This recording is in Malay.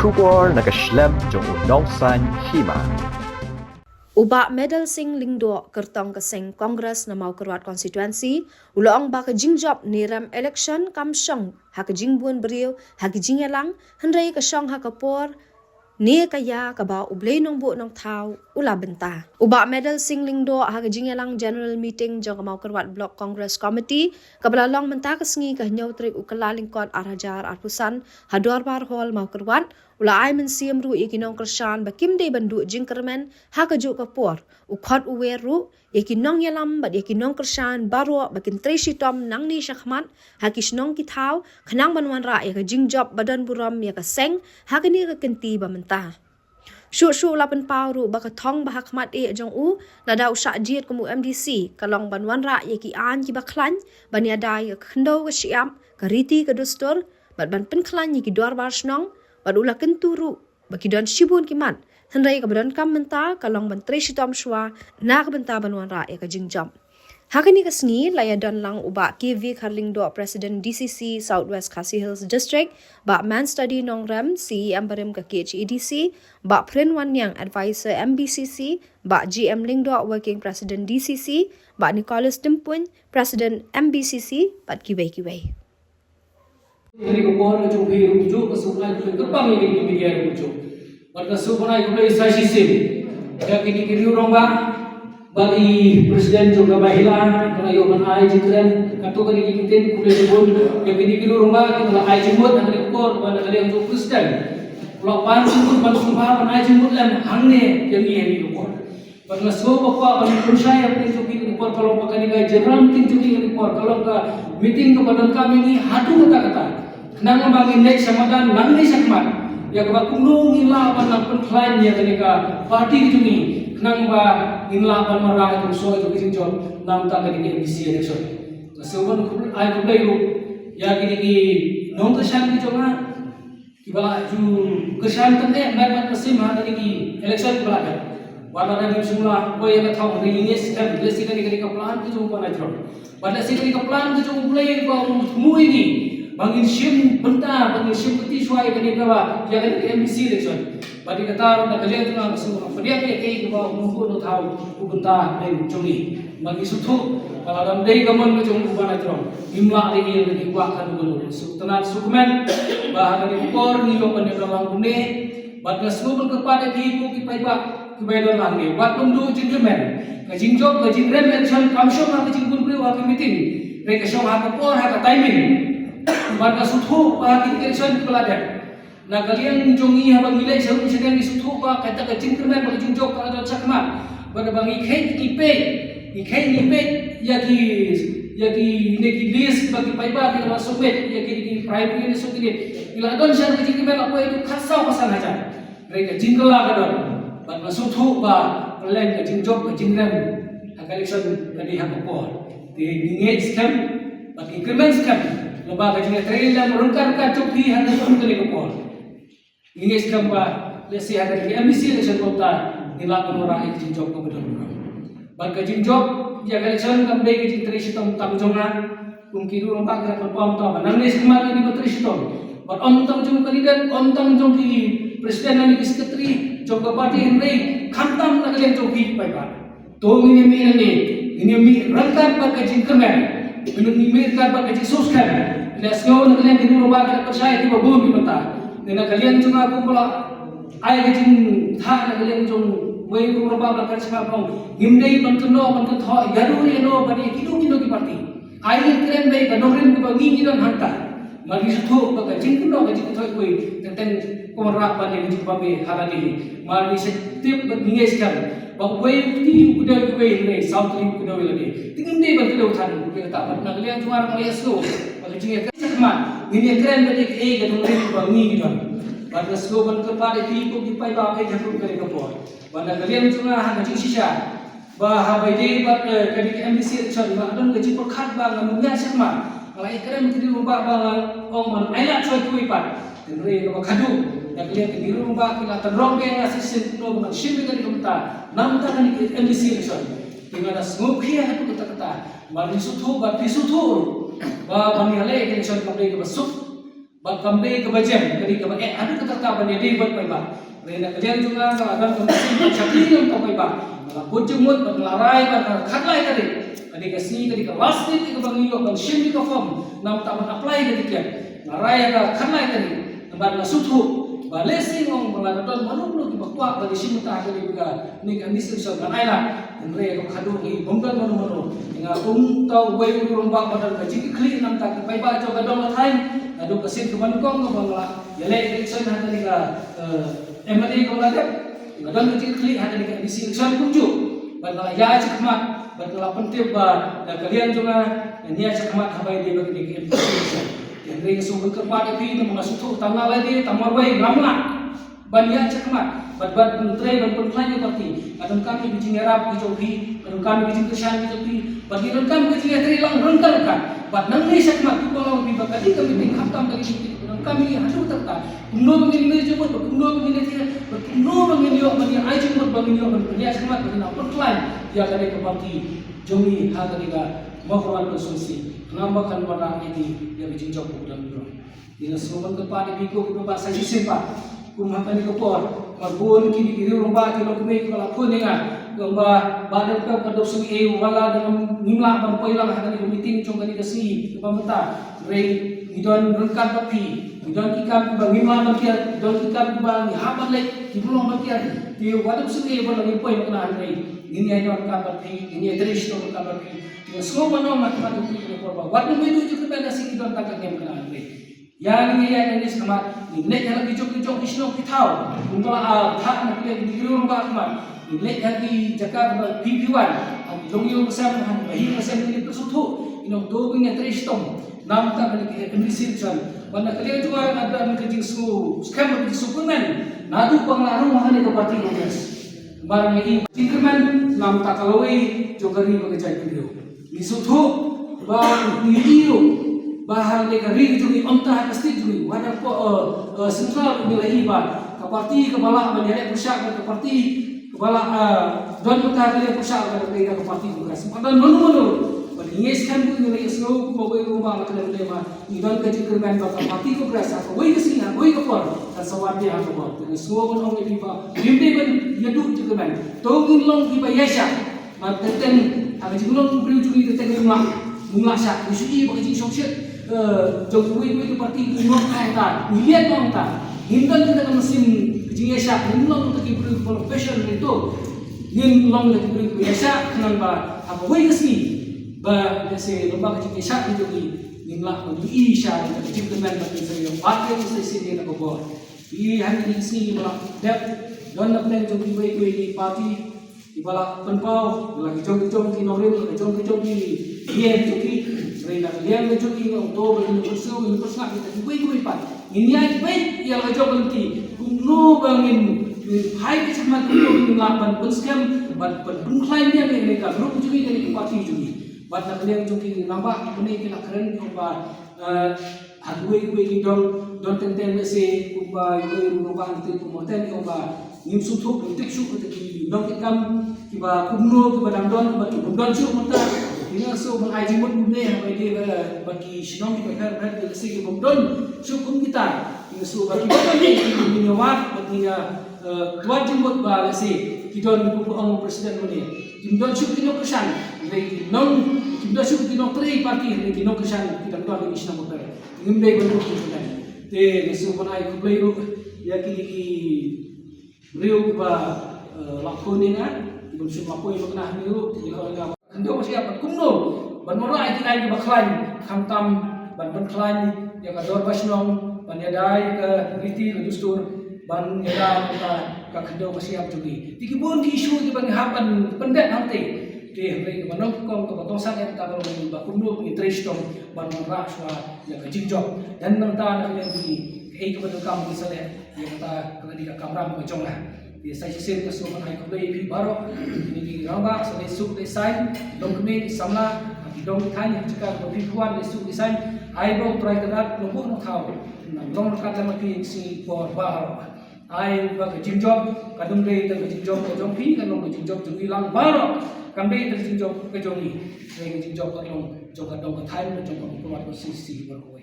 Shubor nakaslem jong unongsan hima. Uba medal sing lingdo kertong keseng Kongres na mau kerwat konstituensi, ulang ba kejingjob niram election kamsyong ha kejingbuan beriu ha kejingelang hendrai kasyong ha kapor ni kaya kaba ublay nong bu nong tau ula benta. Uba medal sing lingdo ha kejingelang general meeting jong mau kerwat block Congress committee kabalalong menta kesengi kahnyaw trik ukala lingkod arhajar arpusan ha dorbar hall mau kerwat ula ay mensiam ru ikinong kersyan bakim de bandu jingkermen ha kajuk kapor ukhot uwe ru ikinong yalam bad ikinong kersyan baro bakin treshi tom nang ni syakmat ha kisnong kitau khnang banwan ra ya kajingjob badan buram ya kaseng ha kini kenti bamenta Shu lapan pauru baka thong bahak mat jong u nada usha jiet kamu MDC kalong banwan ra ye ki an ki baklan bania dai khndo ka siam ka riti ka dostor bat ban pen klan ye ki dor bar snong bat ula kenturu baki don shibun ki man hendai ka badan kam menta kalong ban tre shitom shwa na ka benta banwan ra ye ka jingjam Hakani kasngi laya don lang uba KV Karling do President DCC Southwest Khasi Hills District ba man study nong rem CEM barim ka KHEDC ba Prin Wan Yang advisor MBCC ba GM Ling do working President DCC ba Nicholas Timpun President MBCC bat kiway Ini kepor ke cubi rujuk ke sungai ke kepang ini ke media rujuk. Pada sungai ke play sasi sim. Ya kini kiri orang bagi presiden juga bahilan kalau yo man ai jitren katu kali kitin kulit pun ya kini kiri orang kita ai jimut dan kepor pada kali untuk presiden. Kalau pan sungguh pan sumpah pan ai jimut lam hangne yang ini kepor. Pada semua bapa pan percaya pada cubi kepor kalau pakai ni jeram tin cubi kepor kalau ke meeting kepada kami ini hadu kata-kata. Nang bagi next samadan nang ni sakmat ya ka kunung ila pan nang plan ya kenika parti itu ni nang ba ila pan marang itu so itu kinjol nam ta kenika MDC election sebelum ai ko dai ya kiniki nong kesan ki jonga kiba ju kesan tende mat mesim ha kiniki election belaka wala na semula ko ya thau ri ni sistem lesi kenika plan itu ko na jro pada kenika plan itu mulai ko mui ni bangin sim benta bangin sim peti suai kini kawa jangan MBC election bagi kata nak kalian tu nak semua dia ke kawa umur tu tahu benta dan curi bagi sutu kalau dalam day kaman macam bukan atrom imla lagi yang buat kan dulu tenan sukumen bahagian impor ni lo pandai dalam bune bagi semua kepada ki paiba kebayar lagi buat tundu jinglemen kajingjob kajingrem election kamsyong nak kajingpun beri wakil meeting mereka syong hakapor hak timing Warga suthu pa election pelajar. Na kalian jongi habang ilay sa sedang isuthu pa kata ka jingkerman pa jingjok ka ada sakma. Warga bang ikhai yaki neki list bagi paiba ki masuk met yaki private ni so kini. Ila don sa jingkerman apa itu khasau pasan aja. Mereka jingkela ka don. Warga suthu pa plan ka jingjok ka jingram. Hak election kadi hak popor. Di ngej scam bagi kerman scam. Lomba kajian trailer merungkar cupi hanya untuk lekopor. Ini sekarang lesi ada di MBC election kota dilakon orang yang jinjok kemudian. Bagi jinjok ya election kami kejin terisi tom tamjongan mungkin dulu empat kira perpam tom. Nangis kemarin di terisi tom. But om tamjong kandidat om tamjong di presiden dan di sekretari jok parti Henry kantam nak kalian cupi baiklah. Tuh ini mi rangkap bagi jinkerman. Minum nimirkan pakai Jesus kan. Let's go nak kalian di rumah kita percaya di babun di mata. Nena kalian cuma aku pula ai kecing tha nak kalian cuma wei rumah belakang sebab himdai bantuno tho yaruri no bani kidu di parti. Ai kalian baik kadorin di bagi dan hantar. Mari satu pakai jingkuno kecing thoi wei tentang komrak bani di babe halani. Mari setiap mengiskan Bang wei ti kuda ni south ni kuda lagi. Tingin deh bantu utan kita tak nak kalian cuma orang Yesus. Kalau jinga sama ini keren betik gadung ni bangi gitu. Pada slow bantu pada ti ko dipai ba kai jatuh kali kapor. Pada kalian cuma hang jing sisa. Bah habai deh bat kali MDC chan ba don gaji perkat ba ngamunya sama. Kalau keren di rumah bang ong man ailat coy kui pat. Tenre ko kadu. Nak lihat di rumah kita terong yang asisten no dengan shimmy dari kita nampak kan MDC election dengan semua kia itu kata-kata mari sutu bati sutu ba bani hale election kembali ke besuk ba kembali ke bajem kali ke ada kata ta ban di bat pai ba rena kalian juga akan kembali cakli yang kau pai ba malah bujumut ban larai ban khatlai tadi kadi kasi kadi ka wastit ka bangiyo ban shim ka form nam ta ban apply kadi kian larai ka khatlai tadi ban la suthu balesi ngong baladaton manublo ki bakwa bagi simuta kali biga ni kan disebut kan aila ngre ko khadu ki bongkan mano nga tau wei urung ba badal ka jiki kli nam ta ki pai ba cho gadong la thain adu kasin ke bankong ko bangla yale election hata ni ka MLA ko la dep gadong jiki kli hata ni ka disi election kunju bangla ya cakmat bangla pentip ba da kalian juga nia cakmat habai dia bagi ni election yang dari sumber kepada itu mengasuh tanggal lagi tamarway ramla banyak cakmat bat menteri ban pentlanya parti kadang kami bijing Arab ki jogi kadang kami bijing Kristen ki jogi bagi kami bijing tri lang rengkan kan bat nang ni cakmat ku kalau bi bakadi kami ting hakam dari sini kadang kami hadu terta kuno begini ni jemput kuno begini tidak kuno begini yo bagi ai jemput begini yo banyak cakmat bagi nak pentlan ya kali ke parti jogi ha kali ka mohon konsumsi menambahkan warna ini yang dijinjau dalam dulu. Dengan semua kepada biku kita bahasa simpan. Kumhatan di kepor, marbun kini kiri rumah kalau kami kalau pun dengan gamba badan kau pada sungai wala dengan nimla berpoilang hari ini meeting cuma di kasi pemerintah. Rei hidon rengkan tapi hidon ikan bang nimla bagian hidon ikan bang hapan lek dibulong bagian di waduk sungai wala ni poin kena hari ini hidon ikan tapi ini terus hidon ikan tapi semua orang macam itu kita korban. Waktu itu juga pada si kita tak kena kenal. Yang ini sekarang ini yang lagi jok isno kita. Untuk tak nak lihat di rumah kawan. Ini lagi jaga pipiwan. Jongyo bersama bayi bersama ini tersutu. Ino dobingnya teristom. Nam tak lagi administration. Pada kalian juga ada kerja su skam kerja suplemen. Nadu pengaruh mahal ke parti Kongres. Barang ini increment nam tak kaloi jogari bekerja video. Isutu bang niyo bahang negeri juri ontah pasti juri wadah po sentral nilai iba ke parti kepala menjadi pusat ke parti kepala don kota kali pusat ke parti Kongres dan menu bagi ngeskan tu nilai isno bagai rumah kena lema idon ke jikirman ke parti Kongres aku wei kesini wei kepor dan sawat dia aku buat dengan semua pun orang iba bimbe ben yadu jikirman tongin long iba yesha mateten ada jumlah berujung itu tengah syak isu bagi sosial jokowi itu parti umum kata miliar orang tak hingga kita kan mesin kerja syak hingga untuk diberi profesional itu hingga untuk diberi syak kenapa apa wei kesini bah biasa lembaga kerja syak itu hingga untuk isya itu jemputan bagi saya pakai sesi ini nak buat ini hari ini sini malah dep dan nak plan jokowi ini parti ibala penpau lagi jong-jong ki norin lagi jong-jong ki yen ki rena lian joki untuk bersusu bersuap kita kuih pat ini ai baik yang lagi jong nanti kuno bangin hai ke sama kuno lapan penskam ban penklaim dia mereka grup juga dari parti juga bat nak lian joki nambah ini kita keren kuba hadwe ki don tenten se kuba yoi ruban itu moten kuba nim suthuk untuk syuk untuk dong ikam kiba kumno kiba damdon bagi bundon syuk mata ini so mengai jimut bune bagi bagi sinong kiba kar ber ke sigi bundon syuk kum kita ini so bagi bagi nyawat bagi tuan jimut ba lesi kidon ku ang presiden mune jimdon syuk kino kesan lagi non jimdon syuk kino tri parti lagi no kesan kita don lagi sinong mata ngimbe bentuk kita te so menai ku play ya ki Rio ba lakoni na ibon si mapoy magna niyo ikaw nga ando siya pat kumno ban moray kinay ni baklan kamtam ban banklan ya ka dor basnong ban yaday ka riti register ban yada ka kendo siya jugi tikibon ki issue di ban hapan pendet nanti de re manong kong ka batong sakit ka ban ba kumno ni trestong ban ra swa ya ka jinjok dan nanta na ni ei ko kam di sale ya kata kena di kamera macam lah dia saya sisir ke semua hai ko dei baro ni di ramba sale suk design dong kemi samla di dong tanya jika ko kuan di suk design ai bong try kedat lumbuh no thau long kata mati si por baro ai ba ke jinjok kadung dei te jinjok ko jong pi kan long jinjok jung ilang baro kambe te jinjok ke jongi ke jinjok ko long jong ka dong ka thai mo jong ko kuat ko si baro